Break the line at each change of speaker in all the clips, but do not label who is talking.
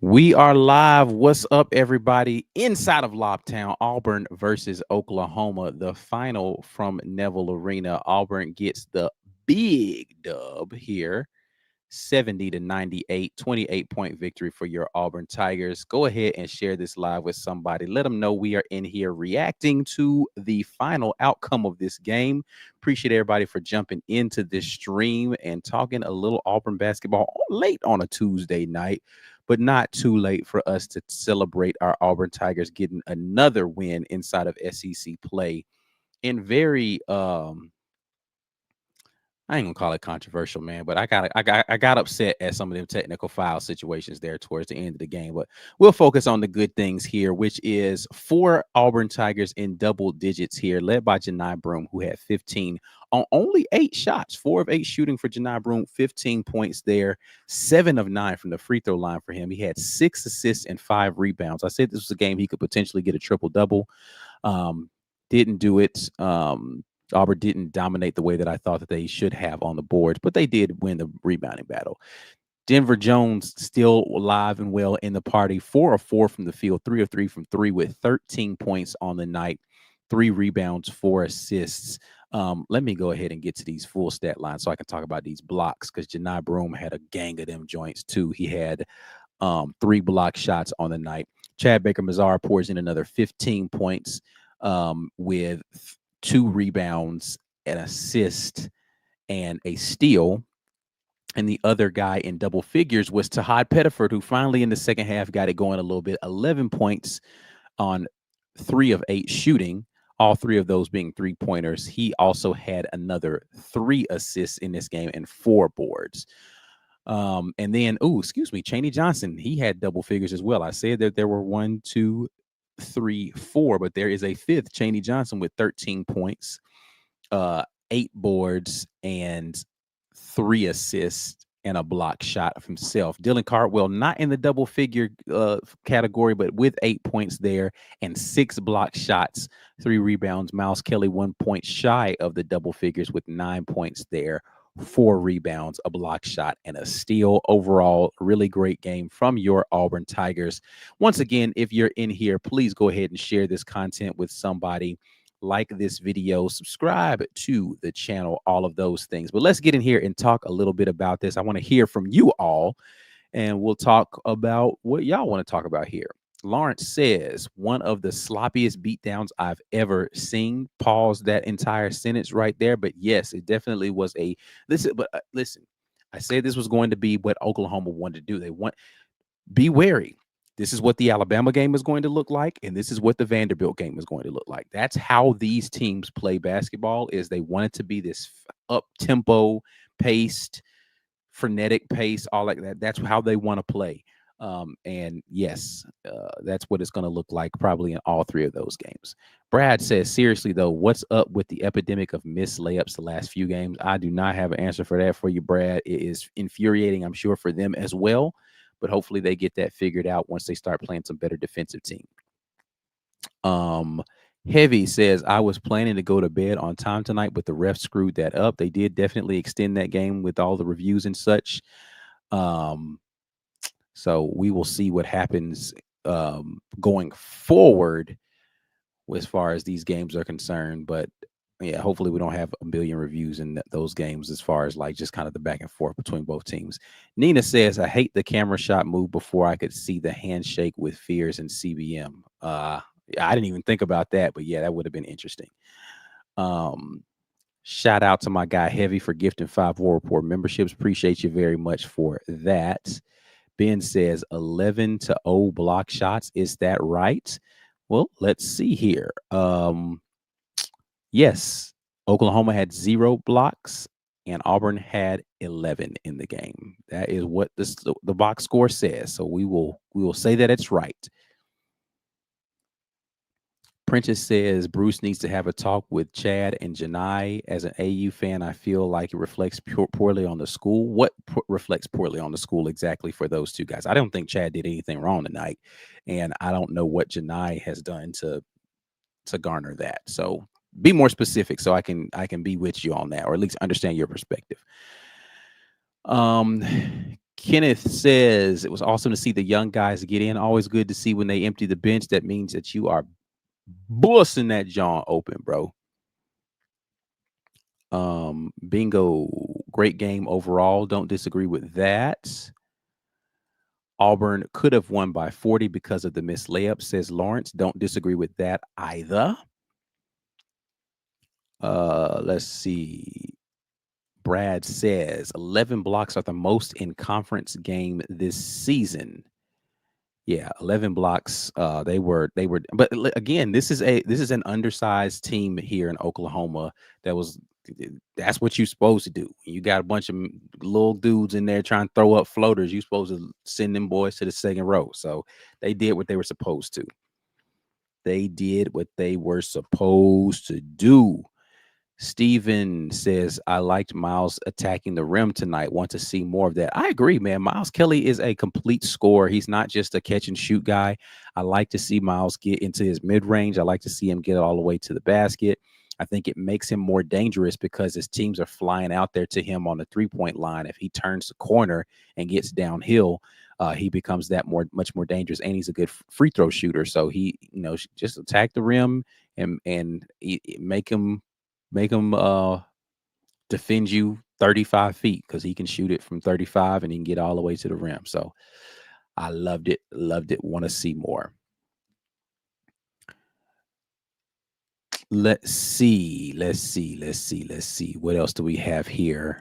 We are live. What's up, everybody? Inside of Lobtown, Auburn versus Oklahoma, the final from Neville Arena. Auburn gets the big dub here, 70-98, 28-point victory for your Auburn Tigers. Go ahead and share this live with somebody. Let them know we are in here reacting to the final outcome of this game. Appreciate everybody for jumping into this stream and talking a little Auburn basketball late on a Tuesday night, but not too late for us to celebrate our Auburn Tigers getting another win inside of SEC play in very I ain't gonna call it controversial, man, but I got upset at some of them technical foul situations there towards the end of the game. But we'll focus on the good things here, which is four Auburn Tigers in double digits here, led by Janai Broome, who had 15 on only 8 shots, 4 of 8 shooting for Janai Broome, 15 points there, 7 of 9 from the free throw line for him. He had 6 assists and 5 rebounds. I said this was a game he could potentially get a triple double. Didn't do it. Auburn didn't dominate the way that I thought that they should have on the boards, but they did win the rebounding battle. Denver Jones still alive and well in the party, 4 of 4 from the field, 3 of 3 from three with 13 points on the night, 3 rebounds, 4 assists. Let me go ahead and get to these full stat lines so I can talk about these blocks because Janai Broome had a gang of them joints too. He had 3 block shots on the night. Chad Baker-Mazara pours in another 15 points with 2 rebounds, an assist, and a steal. And the other guy in double figures was Tahad Pettiford, who finally in the second half got it going a little bit. 11 points on 3 of 8 shooting, all 3 of those being 3-pointers. He also had another 3 assists in this game and 4 boards. And then, Chaney Johnson, he had double figures as well. I said that there were 1, 2, 3, 4, but there is a fifth, Chaney Johnson, with 13 points, 8 boards, and 3 assists and a block shot of himself. Dylan Cardwell, not in the double figure category, but with 8 points there and 6 block shots, 3 rebounds. Miles Kelly, 1 point shy of the double figures with 9 points there, 4 rebounds, a block shot, and a steal. Overall, really great game from your Auburn Tigers. Once again, if you're in here, please go ahead and share this content with somebody. Like this video, subscribe to the channel, all of those things. But let's get in here and talk a little bit about this. I want to hear from you all, and we'll talk about what y'all want to talk about here. Lawrence says, one of the sloppiest beatdowns I've ever seen. Pause that entire sentence right there. But yes, it definitely was a listen. But listen, I said this was going to be what Oklahoma wanted to do. They want be wary. This is what the Alabama game is going to look like, and this is what the Vanderbilt game is going to look like. That's how these teams play basketball. Is they want it to be this up tempo, paced, frenetic pace, all like that. That's how they want to play. And yes, that's what it's going to look like probably in all 3 of those games. Brad says, seriously, though, what's up with the epidemic of missed layups the last few games? I do not have an answer for that for you, Brad. It is infuriating, I'm sure, for them as well. But hopefully they get that figured out once they start playing some better defensive team. Heavy says, I was planning to go to bed on time tonight, but the refs screwed that up. They did definitely extend that game with all the reviews and such. So we will see what happens going forward as far as these games are concerned. But yeah, hopefully we don't have a billion reviews in those games as far as like just kind of the back and forth between both teams. Nina says, I hate the camera shot move before I could see the handshake with Fears and CBM. I didn't even think about that, but yeah, that would have been interesting. Shout out to my guy Heavy for gifting 5 War Report memberships. Appreciate you very much for that. Ben says 11-0 block shots. Is that right? Well, let's see here. Yes, Oklahoma had 0 blocks and Auburn had 11 in the game. That is what the box score says. So we will say that it's right. Prentice says Bruce needs to have a talk with Chad and Janai. As an AU fan, I feel like it reflects poorly on the school. What reflects poorly on the school exactly for those 2 guys? I don't think Chad did anything wrong tonight, and I don't know what Janai has done to garner that. So be more specific so I can be with you on that, or at least understand your perspective. Kenneth says it was awesome to see the young guys get in. Always good to see when they empty the bench. That means that you are bussing that jaw open, bro. Bingo, great game overall. Don't disagree with that. Auburn could have won by 40 because of the missed layup, says Lawrence. Don't disagree with that either. Let's see. Brad says 11 blocks are the most in conference game this season. Yeah, 11 blocks. They were, but again, this is an undersized team here in Oklahoma. That's what you're supposed to do. You got a bunch of little dudes in there trying to throw up floaters. You're supposed to send them boys to the second row. So they did what they were supposed to. They did what they were supposed to do. Steven says, I liked Miles attacking the rim tonight. Want to see more of that. I agree, man. Miles Kelly is a complete scorer. He's not just a catch and shoot guy. I like to see Miles get into his mid range. I like to see him get all the way to the basket. I think it makes him more dangerous because his teams are flying out there to him on the 3-point line. If he turns the corner and gets downhill, he becomes much more dangerous. And he's a good free throw shooter. So he, just attack the rim and make him defend you 35 feet because he can shoot it from 35 and he can get all the way to the rim. So I loved it. Want to see more. Let's see. What else do we have here?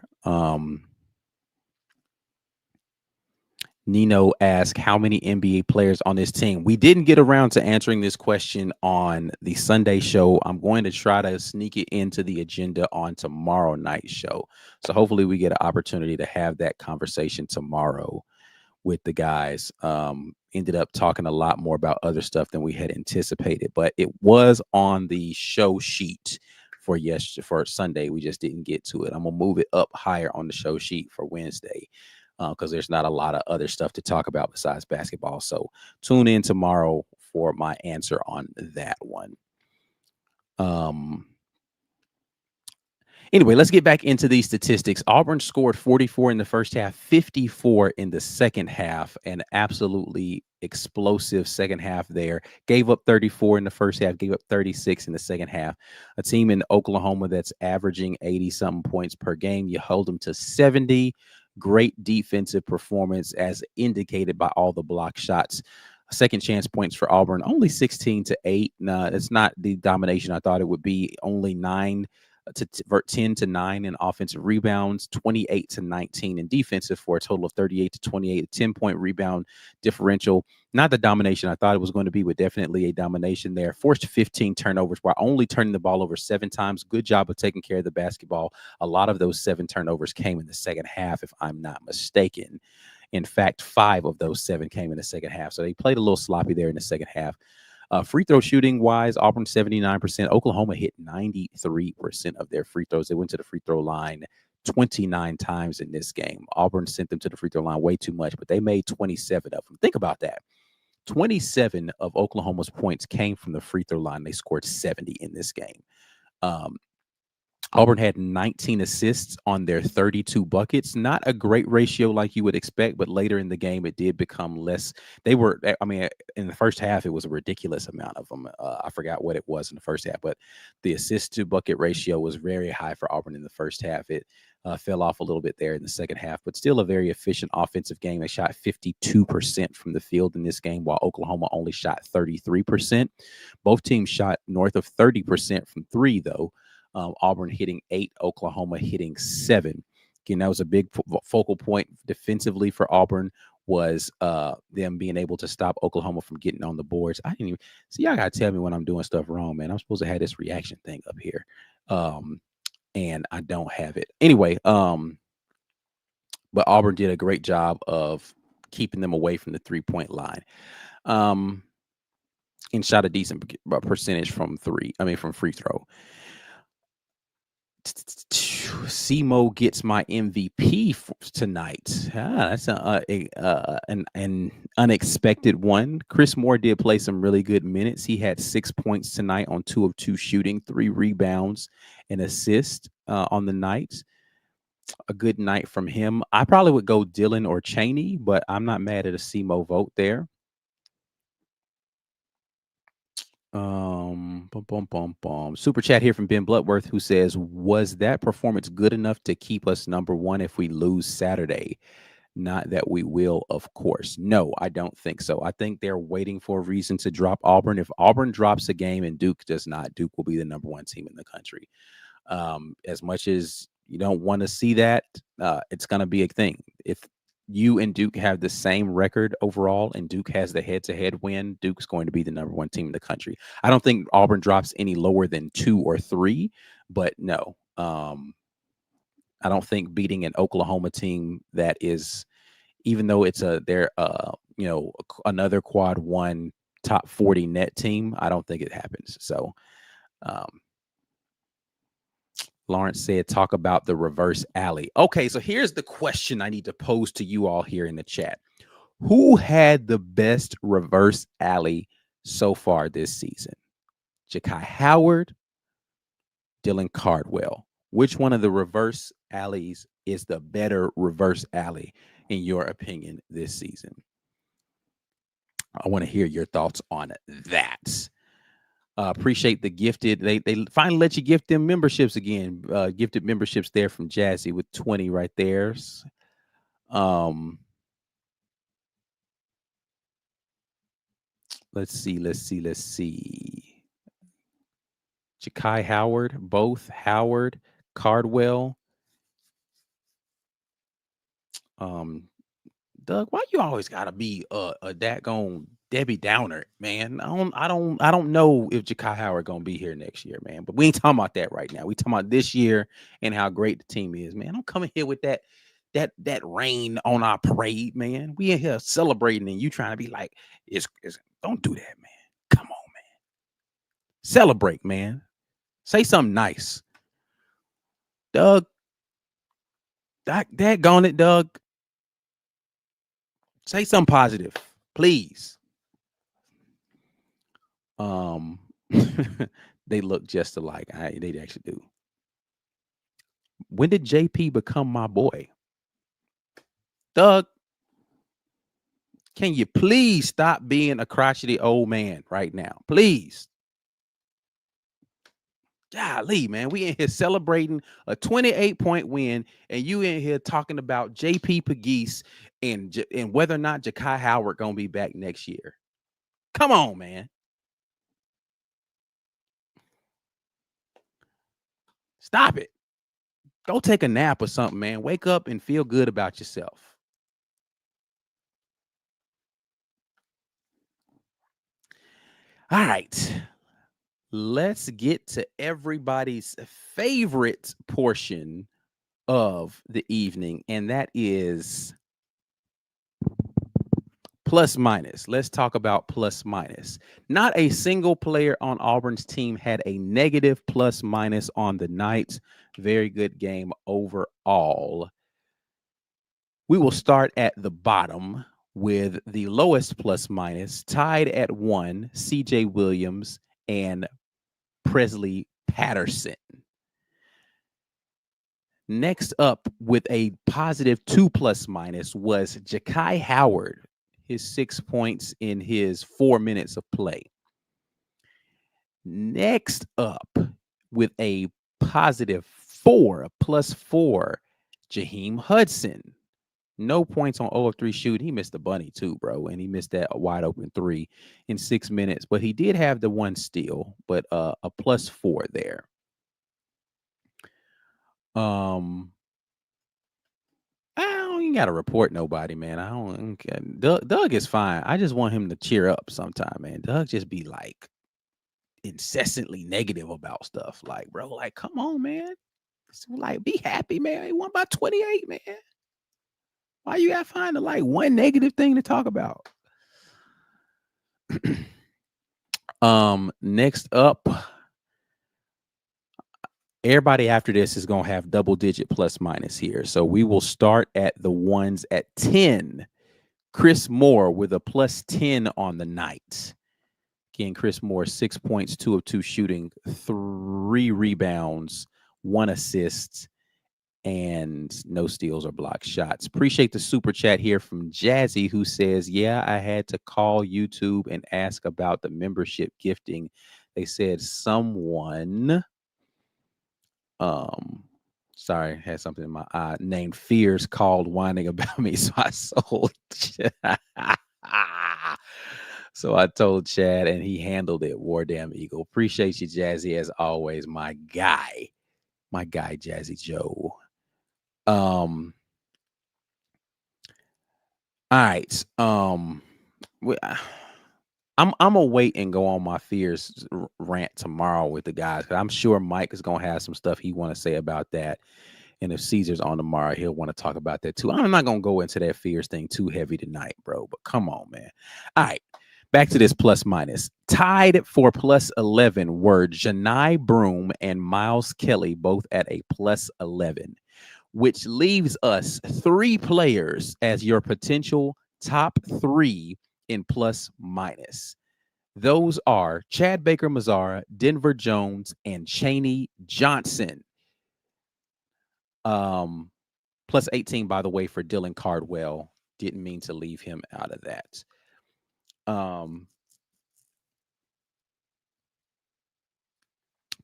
Nino asked how many NBA players on this team. We didn't get around to answering this question on the Sunday show. I'm going to try to sneak it into the agenda on tomorrow night's show. So hopefully we get an opportunity to have that conversation tomorrow with the guys. Ended up talking a lot more about other stuff than we had anticipated, but it was on the show sheet for Sunday. We just didn't get to it. I'm gonna move it up higher on the show sheet for Wednesday because there's not a lot of other stuff to talk about besides basketball. So tune in tomorrow for my answer on that one. Anyway, let's get back into these statistics. Auburn scored 44 in the first half, 54 in the second half, an absolutely explosive second half there. Gave up 34 in the first half, gave up 36 in the second half. A team in Oklahoma that's averaging 80-something points per game. You hold them to 70. Great defensive performance as indicated by all the block shots. Second chance points for Auburn, only 16-8. No, it's not the domination I thought it would be. Only 10 to 9 in offensive rebounds, 28 to 19 in defensive for a total of 38 to 28, a 10-point rebound differential. Not the domination I thought it was going to be, but definitely a domination there. Forced 15 turnovers while only turning the ball over 7 times. Good job of taking care of the basketball. A lot of those 7 turnovers came in the second half, if I'm not mistaken. In fact, 5 of those 7 came in the second half. So they played a little sloppy there in the second half. Free throw shooting wise, Auburn 79%. Oklahoma hit 93% of their free throws. They went to the free throw line 29 times in this game. Auburn sent them to the free throw line way too much, but they made 27 of them. Think about that. 27 of Oklahoma's points came from the free throw line. They scored 70 in this game. Auburn had 19 assists on their 32 buckets. Not a great ratio like you would expect, but later in the game, it did become less. In the first half, it was a ridiculous amount of them. I forgot what it was in the first half, but the assist to bucket ratio was very high for Auburn in the first half. It fell off a little bit there in the second half, but still a very efficient offensive game. They shot 52% from the field in this game, while Oklahoma only shot 33%. Both teams shot north of 30% from three, though. Auburn hitting 8, Oklahoma hitting 7. Again, that was a big focal point defensively for Auburn, was them being able to stop Oklahoma from getting on the boards. I didn't even see. Y'all gotta tell me when I'm doing stuff wrong, man. I'm supposed to have this reaction thing up here, and I don't have it. Anyway, but Auburn did a great job of keeping them away from the 3-point line. And shot a decent percentage from free throw. Simo gets my MVP tonight. That's an unexpected one. Chris Moore did play some really good minutes. He had 6 points tonight on 2 of 2 shooting, 3 rebounds, and assist on the night. a good night from him. I probably would go Dylan or Cheney, but I'm not mad at a SEMO vote there. Bum, bum, bum, bum. Super chat here from Ben Bloodworth, who says, "Was that performance good enough to keep us number one if we lose Saturday? Not that we will, of course. No, I don't think so. I think they're waiting for a reason to drop Auburn. If Auburn drops a game and Duke does not, Duke will be the number one team in the country. As much as you don't want to see that, it's going to be a thing. If you and Duke have the same record overall and Duke has the head-to-head win, Duke's going to be the number one team in the country. I don't think Auburn drops any lower than 2 or 3, but no. I don't think beating an Oklahoma team that is, even though it's another quad one top 40 net team, I don't think it happens. So Lawrence said, talk about the reverse alley. Okay, so here's the question I need to pose to you all here in the chat. Who had the best reverse alley so far this season? Ja'Kai Howard, Dylan Cardwell. Which one of the reverse alleys is the better reverse alley in your opinion this season? I want to hear your thoughts on that. Appreciate the gifted. They finally let you gift them memberships again. Gifted memberships there from Jazzy with 20 right there. Let's see. Ja'Kai Howard, both Howard, Cardwell. Doug, why you always gotta be a daggone Debbie Downer, man? I don't know if Ja'Kai Howard gonna be here next year, man. But we ain't talking about that right now. We talking about this year and how great the team is, man. Don't come in here with that rain on our parade, man. We in here celebrating and you trying to be like, it's don't do that, man. Come on, man. Celebrate, man. Say something nice. Doug. Daggone it, Doug. Say something positive, please. They look just alike. They actually do. When did JP become my boy? Doug, can you please stop being a crotchety old man right now? Please. Golly, man, we in here celebrating a 28-point win, and you in here talking about JP Pegues and whether or not Ja'Kai Howard gonna be back next year. Come on, man. Stop it. Go take a nap or something, man. Wake up and feel good about yourself. All right. Let's get to everybody's favorite portion of the evening, and that is plus minus. Let's talk about plus minus. Not a single player on Auburn's team had a negative plus minus on the night. Very good game overall. We will start at the bottom with the lowest plus minus, tied at 1, CJ Williams and Presley Patterson. Next up with a positive 2 plus minus was Ja'Kai Howard, his 6 points in his 4 minutes of play. Next up with a positive 4 plus 4, Jaheim Hudson. No points on 0 of 3 shooting. He missed the bunny too, bro. And he missed that wide open 3 in 6 minutes. But he did have the 1 steal, but a plus 4 there. I don't even got to report nobody, man. I don't. Doug is fine. I just want him to cheer up sometime, man. Doug just be like incessantly negative about stuff. Like, bro, like, come on, man. Like, be happy, man. He won by 28, man. Why you gotta find like one negative thing to talk about? Next up, everybody after this is gonna have double-digit plus minus here. So we will start at the ones at 10. Chris Moore with a plus 10 on the night. Again, Chris Moore, 6 points, 2 of 2 shooting, 3 rebounds, 1 assist, and no steals or block shots. Appreciate the super chat here from Jazzy, who says, yeah, I had to call YouTube and ask about the membership gifting. They said someone, sorry, had something in my eye, named Fears called whining about me, so I sold. So I told Chad, and he handled it. War Damn Eagle. Appreciate you, Jazzy, as always, my guy, Jazzy Joe. All right. I'm gonna wait and go on my fears rant tomorrow with the guys. 'Cause I'm sure Mike is gonna have some stuff he want to say about that. And if Caesar's on tomorrow, he'll want to talk about that too. I'm not gonna go into that fears thing too heavy tonight, bro. But come on, man. All right. Back to this plus minus. Tied for plus 11 were Janai Broom and Miles Kelly, both at a plus 11, which leaves us 3 players as your potential top 3 in plus minus. Those are Chad Baker Mazara, Denver Jones, and Chaney Johnson. Plus 18, by the way, for Dylan Cardwell. Didn't mean to leave him out of that.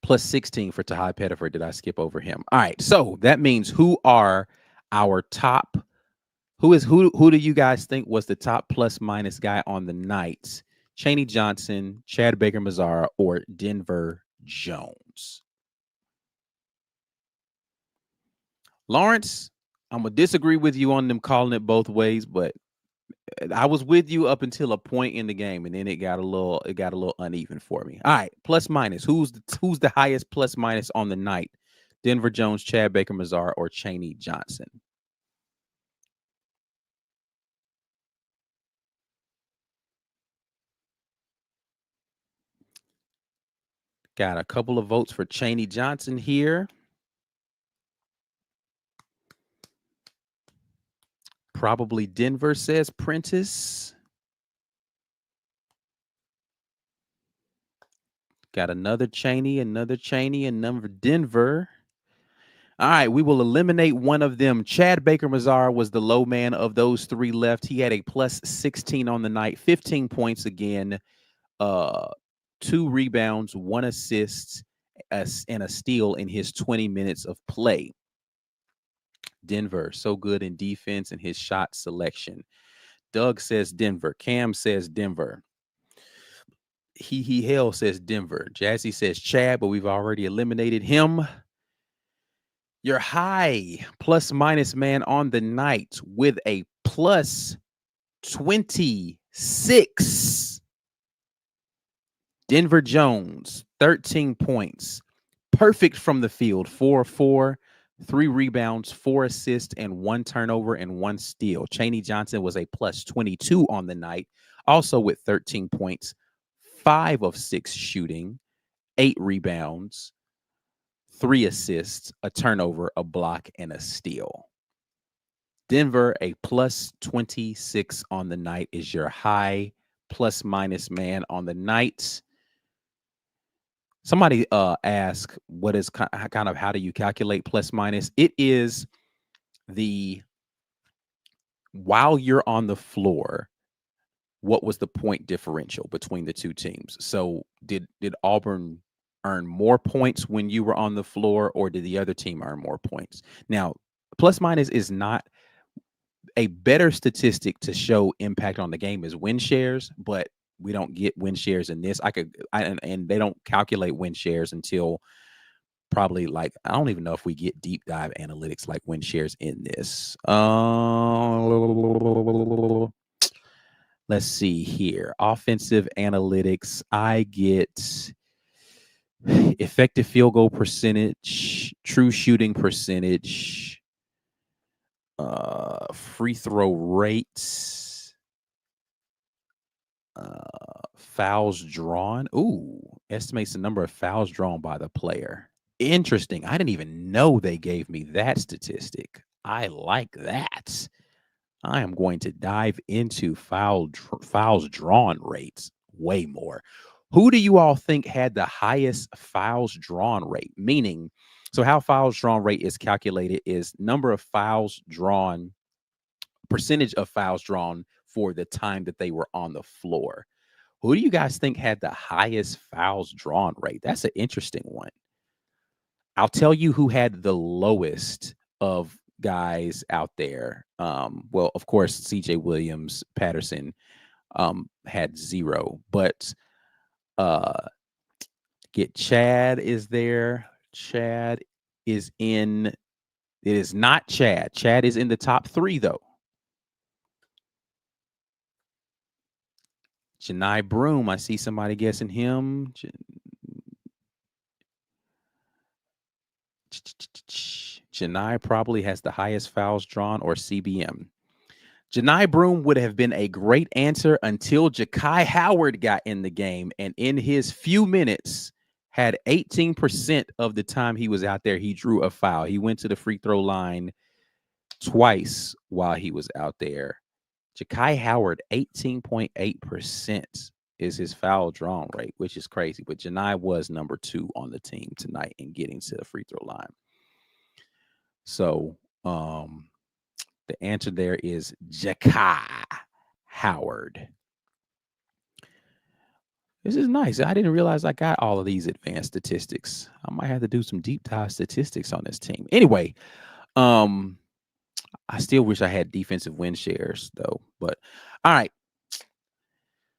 Plus 16 for Tahai Pettiford. Did I skip over him? All right. So that means who are our top? Who do you guys think was the top plus minus guy on the night? Chaney Johnson, Chad Baker Mazara, or Denver Jones? Lawrence, I'm gonna disagree with you on them calling it both ways, but I was with you up until a point in the game, and then it got a little uneven for me. All right, plus minus. Who's the highest plus minus on the night? Denver Jones, Chad Baker Mazara, or Chaney Johnson? Got a couple of votes for Chaney Johnson here. Probably Denver, says Prentice. Got another Chaney, another Denver. All right, we will eliminate one of them. Chad Baker Mazara was the low man of those 3 left. He had a plus 16 on the night, 15 points again, 2 rebounds, 1 assist, and a steal in his 20 minutes of play. Denver, so good in defense and his shot selection. Doug says Denver. Cam says Denver. He hell says Denver. Jazzy says Chad, but we've already eliminated him. Your high plus minus man on the night with a plus 26. Denver Jones, 13 points. Perfect from the field, 4-4, 3 rebounds, 4 assists, and 1 turnover and 1 steal. Chaney Johnson was a plus 22 on the night, also with 13 points, 5 of 6 shooting, 8 rebounds, 3 assists, a turnover, a block, and a steal. Denver, a plus 26 on the night, is your high plus minus man on the night. Somebody asked, what is kind of how do you calculate plus minus? It is while you're on the floor, what was the point differential between the 2 teams? So did Auburn earn more points when you were on the floor, or did the other team earn more points? Now, plus minus is not a better statistic to show impact on the game is win shares, but we don't get win shares in this. And they don't calculate win shares until probably I don't even know if we get deep dive analytics like win shares in this. Let's see here. Offensive analytics. I get effective field goal percentage, true shooting percentage, free throw rates, fouls drawn. Ooh, estimates the number of fouls drawn by the player. Interesting. I didn't even know they gave me that statistic. I like that. I am going to dive into fouls drawn rates way more. Who do you all think had the highest fouls drawn rate? Meaning So how fouls drawn rate is calculated is number of fouls drawn, percentage of fouls drawn for the time that they were on the floor. Who do you guys think had the highest fouls drawn rate? That's an interesting one. I'll tell you who had the lowest of guys out there. Well, of course, CJ Williams, Patterson had 0, but get Chad is there. Chad is in. It is not Chad. Chad is in the top 3 though. Janai Broom, I see somebody guessing him. Janai probably has the highest fouls drawn, or CBM. Janai Broom would have been a great answer until Ja'Kai Howard got in the game, and in his few minutes had 18% of the time he was out there, he drew a foul. He went to the free throw line twice while he was out there. Ja'Kai Howard, 18.8% is his foul drawn rate, which is crazy. But Janai was number 2 on the team tonight in getting to the free throw line. So the answer there is Ja'Kai Howard. This is nice. I didn't realize I got all of these advanced statistics. I might have to do some deep dive statistics on this team. Anyway, I still wish I had defensive win shares though. But all right.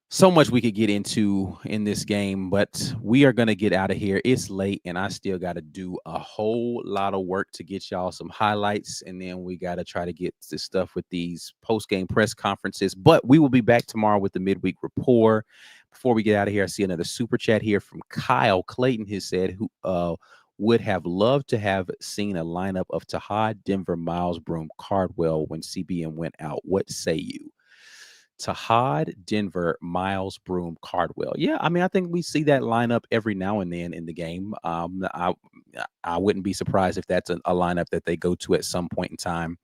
So much we could get into in this game, but we are going to get out of here. It's late, and I still got to do a whole lot of work to get y'all some highlights, and then we got to try to get this stuff with these post-game press conferences. But we will be back tomorrow with the midweek report. Before we get out of here, I see another super chat here from Kyle Clayton, who said, who would have loved to have seen a lineup of Tahad, Denver, Miles, Broom, Cardwell when CBM went out. What say you? Tahad, Denver, Miles, Broom, Cardwell. Yeah, I mean, I think we see that lineup every now and then in the game. I wouldn't be surprised if that's a lineup that they go to at some point in time.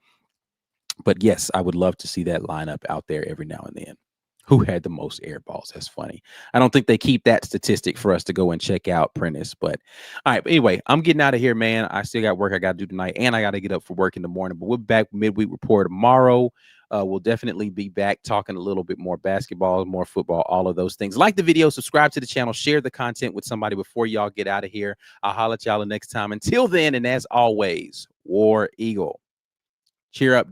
But yes, I would love to see that lineup out there every now and then. Who had the most air balls? That's funny. I don't think they keep that statistic for us to go and check out, Prentice. But all right. But anyway, I'm getting out of here, man. I still got work I got to do tonight, and I got to get up for work in the morning. But we're back midweek report tomorrow. We'll definitely be back talking a little bit more basketball, more football, all of those things. Like the video, subscribe to the channel, share the content with somebody before y'all get out of here. I'll holler at y'all the next time. Until then, and as always, War Eagle. Cheer up.